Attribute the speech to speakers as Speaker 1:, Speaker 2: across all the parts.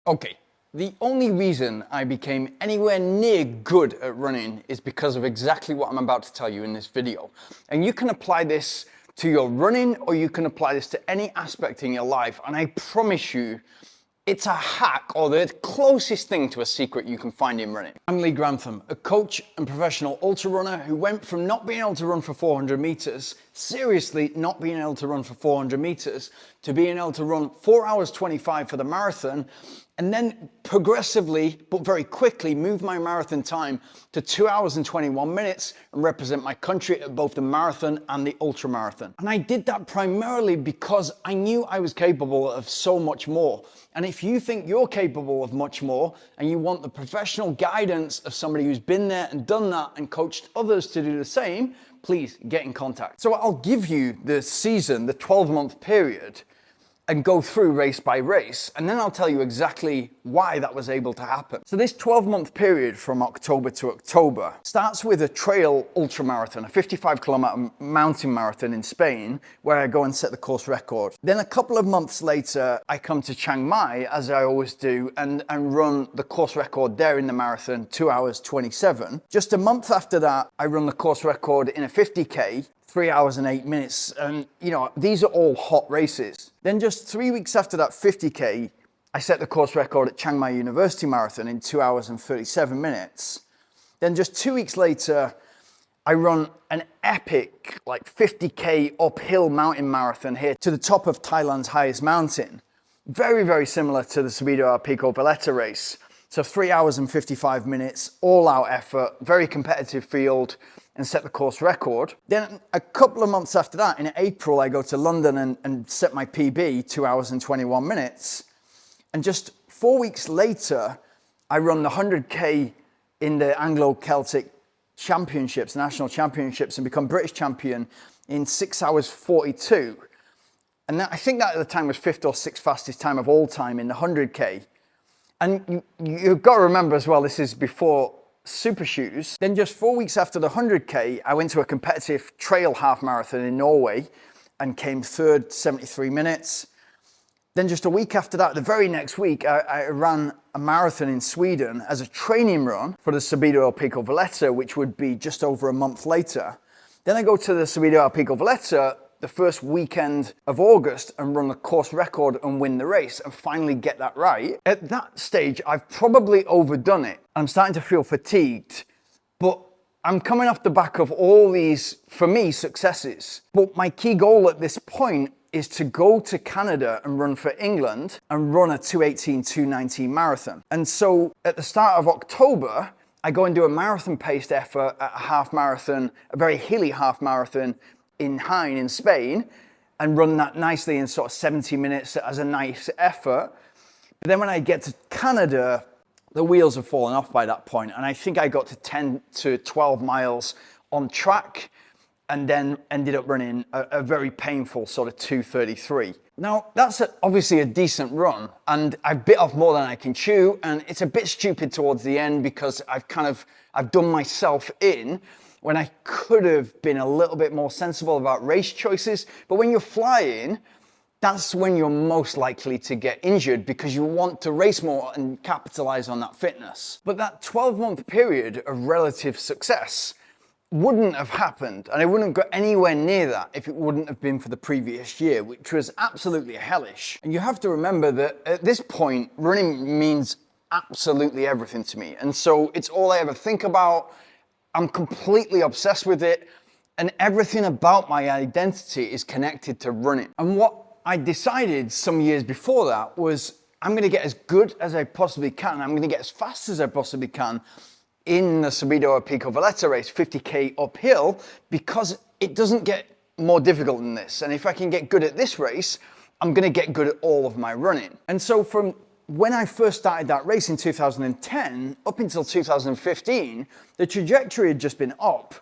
Speaker 1: Okay, the only reason I became anywhere near good at running is because of exactly what I'm about to tell you in this video. And you can apply this to your running, or you can apply this to any aspect in your life. And I promise you, it's a hack, or the closest thing to a secret you can find in running. I'm Lee Grantham, a coach and professional ultra runner who went from not being able to run for 400 meters, seriously not being able to run for 400 meters, to being able to run 4 hours 25 for the marathon, and then progressively, but very quickly, move my marathon time to 2 hours and 21 minutes and represent my country at both the marathon and the ultra marathon. And I did that primarily because I knew I was capable of so much more. And if you think you're capable of much more and you want the professional guidance of somebody who's been there and done that and coached others to do the same, please get in contact. So I'll give you the season, the 12-month period, and go through race by race, and then I'll tell you exactly why that was able to happen. So this 12-month period from October to October starts with a trail ultramarathon, a 55-kilometer mountain marathon in Spain, where I go and set the course record. Then a couple of months later, I come to Chiang Mai, as I always do, and run the course record there in the marathon, 2 hours 27. Just a month after that, I run the course record in a 50K, 3 hours and 8 minutes. And you know, these are all hot races. Then just 3 weeks after that 50K, I set the course record at Chiang Mai University Marathon in 2 hours and 37 minutes. Then just 2 weeks later, I run an epic like 50K uphill mountain marathon here to the top of Thailand's highest mountain. Very, very similar to the Subida al Pico Valletta race. So 3 hours and 55 minutes, all out effort, very competitive field, and set the course record. Then a couple of months after that, in April, I go to London and set my PB, 2 hours and 21 minutes. And just 4 weeks later, I run the 100K in the Anglo-Celtic Championships, National Championships, and become British champion in 6 hours 42. And I think that at the time was 5th or 6th fastest time of all time in the 100K. And you've got to remember as well, this is before super shoes. Then just 4 weeks after the 100K, I went to a competitive trail half marathon in Norway and came third, 73 minutes. Then just a week after that, the very next week, I ran a marathon in Sweden as a training run for the Subida al Pico Valletta, which would be just over a month later. Then I go to the Subida al Pico Valletta the first weekend of August and run the course record and win the race and finally get that right. At that stage, I've probably overdone it. I'm starting to feel fatigued, but I'm coming off the back of all these, for me, successes. But my key goal at this point is to go to Canada and run for England and run a 2:18, 2:19 marathon. And so at the start of October, I go and do a marathon-paced effort at a half marathon, a very hilly half marathon in Jaén in Spain, and run that nicely in sort of 70 minutes as a nice effort. But then when I get to Canada, the wheels have fallen off by that point, and I think I got to 10 to 12 miles on track and then ended up running a very painful sort of 2:33. Now, that's obviously a decent run, and I bit off more than I can chew, and it's a bit stupid towards the end because I've done myself in when I could have been a little bit more sensible about race choices. But when you're flying, that's when you're most likely to get injured because you want to race more and capitalize on that fitness. But that 12-month period of relative success wouldn't have happened, and I wouldn't have got anywhere near that if it wouldn't have been for the previous year, which was absolutely hellish. And you have to remember that at this point, running means absolutely everything to me. And so it's all I ever think about. I'm completely obsessed with it, and everything about my identity is connected to running. And what I decided some years before that was I'm going to get as good as I possibly can. I'm going to get as fast as I possibly can in the Subida al Pico Valletta race, 50K uphill, because it doesn't get more difficult than this. And if I can get good at this race, I'm going to get good at all of my running. And so from when I first started that race in 2010, up until 2015, the trajectory had just been up,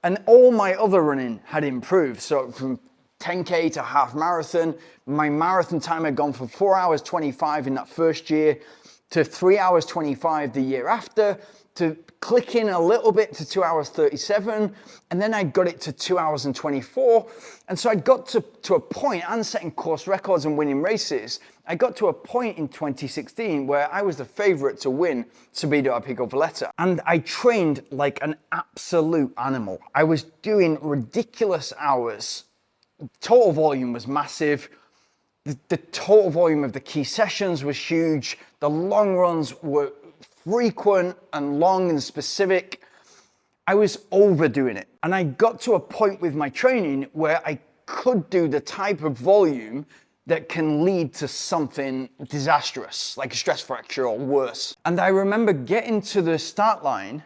Speaker 1: and all my other running had improved. So from 10K to half marathon, my marathon time had gone from 4 hours 25 in that first year to 3 hours 25 the year after, to clicking a little bit to 2 hours 37, and then I got it to 2 hours and 24. And so I got to a point, and setting course records and winning races, I got to a point in 2016 where I was the favorite to win Subida a Pico Valletta. And I trained like an absolute animal. I was doing ridiculous hours. Total volume was massive. The total volume of the key sessions was huge. The long runs were frequent and long and specific. I was overdoing it. And I got to a point with my training where I could do the type of volume that can lead to something disastrous, like a stress fracture or worse. And I remember getting to the start line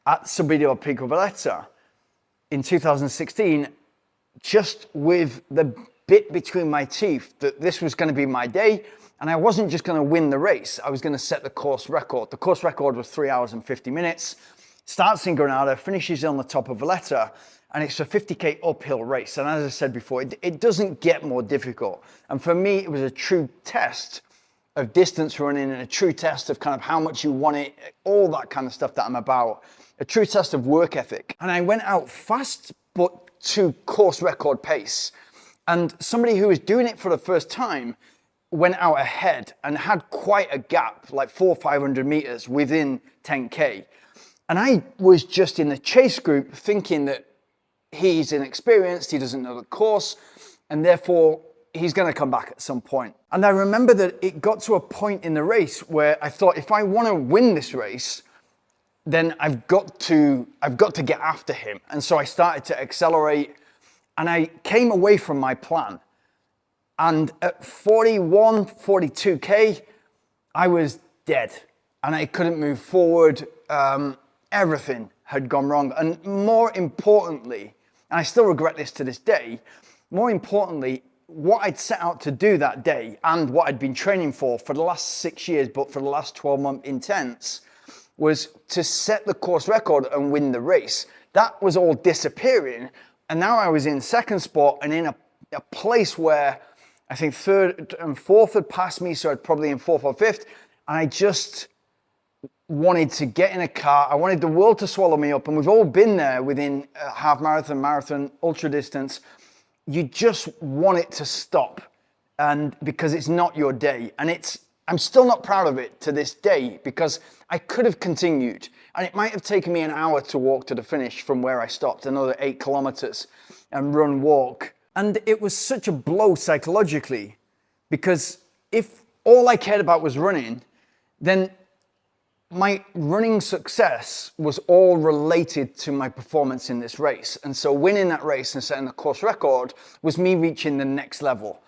Speaker 1: at Subida a Pico Valletta in 2016, just with the bit between my teeth that this was going to be my day. And I wasn't just going to win the race, I was going to set the course record. The course record was 3 hours and 50 minutes. Starts in Granada, finishes on the top of Valletta, and it's a 50k uphill race. And as I said before, it doesn't get more difficult. And for me, it was a true test of distance running and a true test of kind of how much you want it, all that kind of stuff that I'm about. A true test of work ethic. And I went out fast, but to course record pace. And somebody who was doing it for the first time went out ahead and had quite a gap, like 400 or 500 meters within 10k. And I was just in the chase group thinking that he's inexperienced, he doesn't know the course, and therefore he's going to come back at some point. And I remember that it got to a point in the race where I thought, if I want to win this race, then I've got to get after him. And so I started to accelerate, and I came away from my plan. And at 41, 42k, I was dead and I couldn't move forward. Everything had gone wrong. And more importantly, and I still regret this to this day, more importantly, what I'd set out to do that day and what I'd been training for the last 6 years, but for the last 12-month intense, was to set the course record and win the race. That was all disappearing. And now I was in second spot and in a place where I think third and fourth had passed me, so I'd probably in fourth or fifth. And I just wanted to get in a car. I wanted the world to swallow me up. And we've all been there within a half marathon, marathon, ultra distance. You just want it to stop, and because it's not your day. And I'm still not proud of it to this day, because I could have continued. And it might have taken me an hour to walk to the finish from where I stopped, another 8 kilometers, and run, walk. And it was such a blow psychologically, because if all I cared about was running, then my running success was all related to my performance in this race. And so winning that race and setting the course record was me reaching the next level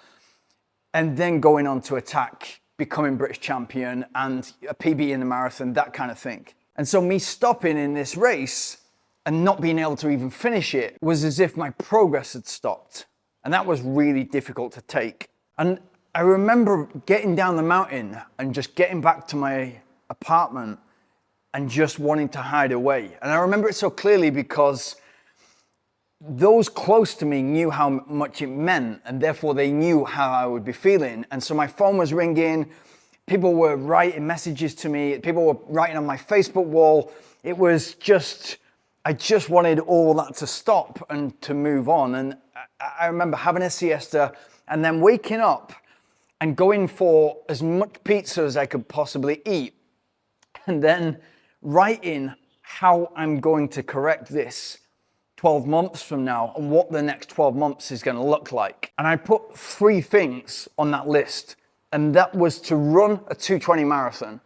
Speaker 1: and then going on to attack, becoming British champion and a PB in the marathon, that kind of thing. And so me stopping in this race and not being able to even finish it was as if my progress had stopped. And that was really difficult to take. And I remember getting down the mountain and just getting back to my apartment and just wanting to hide away. And I remember it so clearly because those close to me knew how much it meant, and therefore they knew how I would be feeling. And so my phone was ringing, people were writing messages to me, people were writing on my Facebook wall. It was just, I just wanted all that to stop and to move on. And I remember having a siesta and then waking up and going for as much pizza as I could possibly eat, and then writing how I'm going to correct this 12 months from now and what the next 12 months is going to look like. And I put 3 things on that list, and that was to run a 2:20 marathon,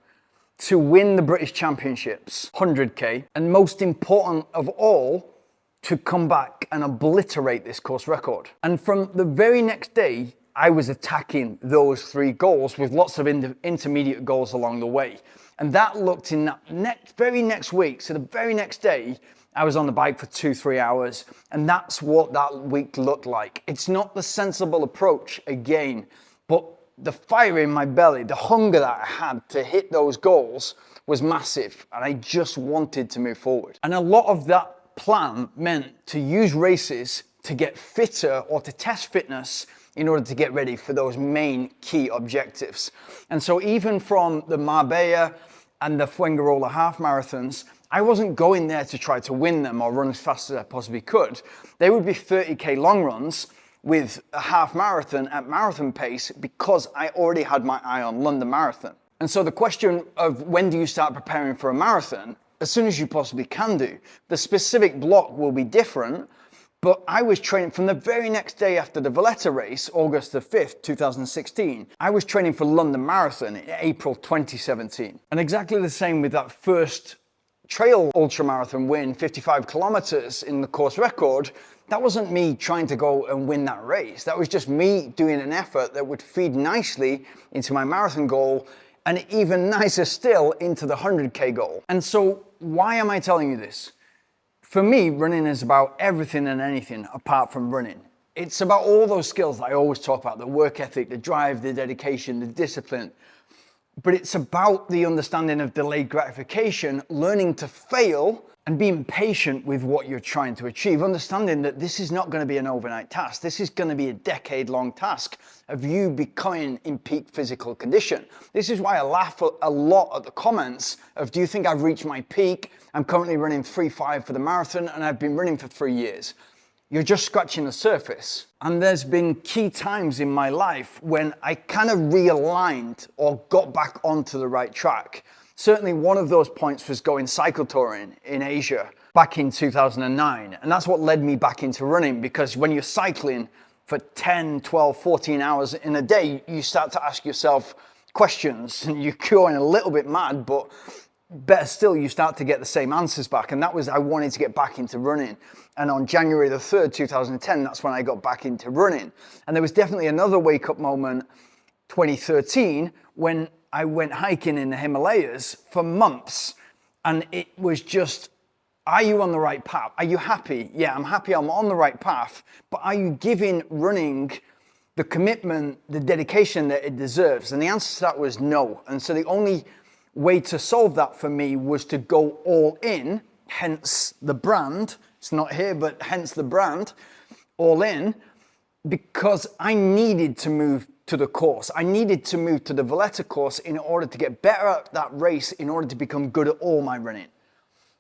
Speaker 1: to win the British Championships, 100k, and most important of all, to come back and obliterate this course record. And from the very next day, I was attacking those 3 goals with lots of intermediate goals along the way. And that looked in that very next week, so the very next day, I was on the bike for 2-3 hours, and that's what that week looked like. It's not the sensible approach again, but the fire in my belly, the hunger that I had to hit those goals was massive, and I just wanted to move forward. And a lot of that plan meant to use races to get fitter or to test fitness in order to get ready for those main key objectives. And so even from the Marbella and the Fuengirola half marathons, I wasn't going there to try to win them or run as fast as I possibly could. They would be 30K long runs with a half marathon at marathon pace because I already had my eye on London Marathon. And so the question of when do you start preparing for a marathon? As soon as you possibly can do. The specific block will be different, but I was training from the very next day after the Valletta race, August the 5th, 2016. I was training for London Marathon in April 2017. And exactly the same with that first trail ultramarathon win, 55 kilometers in the course record. That wasn't me trying to go and win that race. That was just me doing an effort that would feed nicely into my marathon goal, and even nicer still into the 100K goal. And so why am I telling you this? For me, running is about everything and anything apart from running. It's about all those skills that I always talk about, the work ethic, the drive, the dedication, the discipline. But it's about the understanding of delayed gratification, learning to fail, and being patient with what you're trying to achieve, understanding that this is not going to be an overnight task. This is going to be a decade-long task of you becoming in peak physical condition. This is why I laugh a lot at the comments of, do you think I've reached my peak? I'm currently running 3:5 for the marathon, and I've been running for 3 years. You're just scratching the surface. And there's been key times in my life when I kind of realigned or got back onto the right track. Certainly one of those points was going cycle touring in Asia back in 2009. And that's what led me back into running, because when you're cycling for 10, 12, 14 hours in a day, you start to ask yourself questions and you're going a little bit mad, but better still, you start to get the same answers back. And that was, I wanted to get back into running. And on January the 3rd, 2010, that's when I got back into running. And there was definitely another wake-up moment, 2013, when I went hiking in the Himalayas for months. And it was just, are you on the right path? Are you happy? Yeah, I'm happy I'm on the right path. But are you giving running the commitment, the dedication that it deserves? And the answer to that was no. And so the only way to solve that for me was to go all in, hence the brand. It's not here, but hence the brand, all in, because I needed to move to the course. I needed to move to the Valletta course in order to get better at that race, in order to become good at all my running.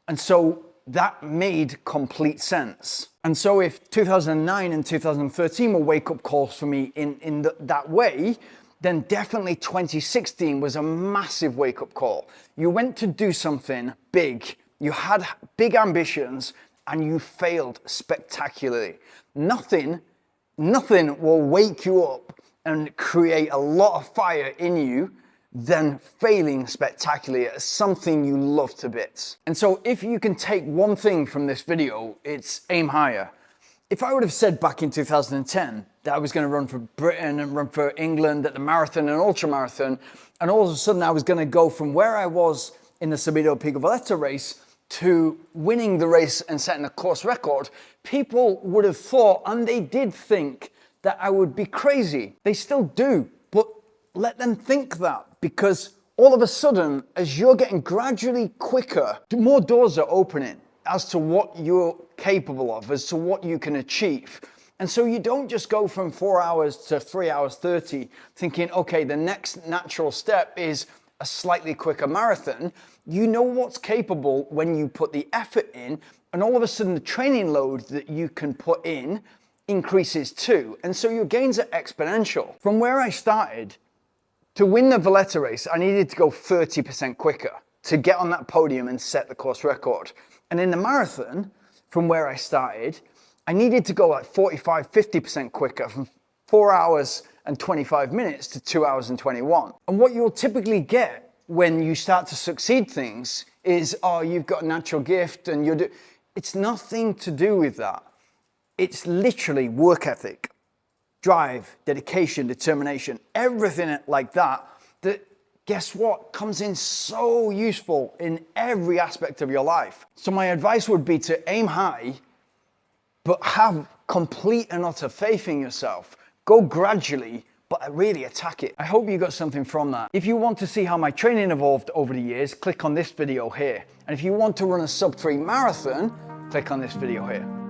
Speaker 1: And so that made complete sense. And so if 2009 and 2013 were wake-up calls for me in that way, then definitely 2016 was a massive wake-up call. You went to do something big, you had big ambitions, and you failed spectacularly. Nothing will wake you up and create a lot of fire in you than failing spectacularly at something you love to bits. And so if you can take one thing from this video, it's aim higher. If I would have said back in 2010 that I was going to run for Britain and run for England at the marathon and ultramarathon, and all of a sudden I was going to go from where I was in the Subito Pico Valletta race to winning the race and setting a course record, people would have thought, and they did think, that I would be crazy. They still do, but let them think that, because all of a sudden, as you're getting gradually quicker, more doors are opening as to what you're capable of, as to what you can achieve. And so you don't just go from 4 hours to 3 hours 30 thinking, okay, the next natural step is a slightly quicker marathon. You know what's capable when you put the effort in, and all of a sudden the training load that you can put in increases too. And so your gains are exponential. From where I started, to win the Valletta race, I needed to go 30% quicker to get on that podium and set the course record. And in the marathon, from where I started, I needed to go like 45, 50% quicker, from 4 hours and 25 minutes to 2 hours and 21. And what you'll typically get when you start to succeed things is, oh, you've got a natural gift and it's nothing to do with that. It's literally work ethic, drive, dedication, determination, everything like that, that guess what, comes in so useful in every aspect of your life. So my advice would be to aim high, but have complete and utter faith in yourself. Go gradually, but really attack it. I hope you got something from that. If you want to see how my training evolved over the years, click on this video here. And if you want to run a sub-3 marathon, click on this video here.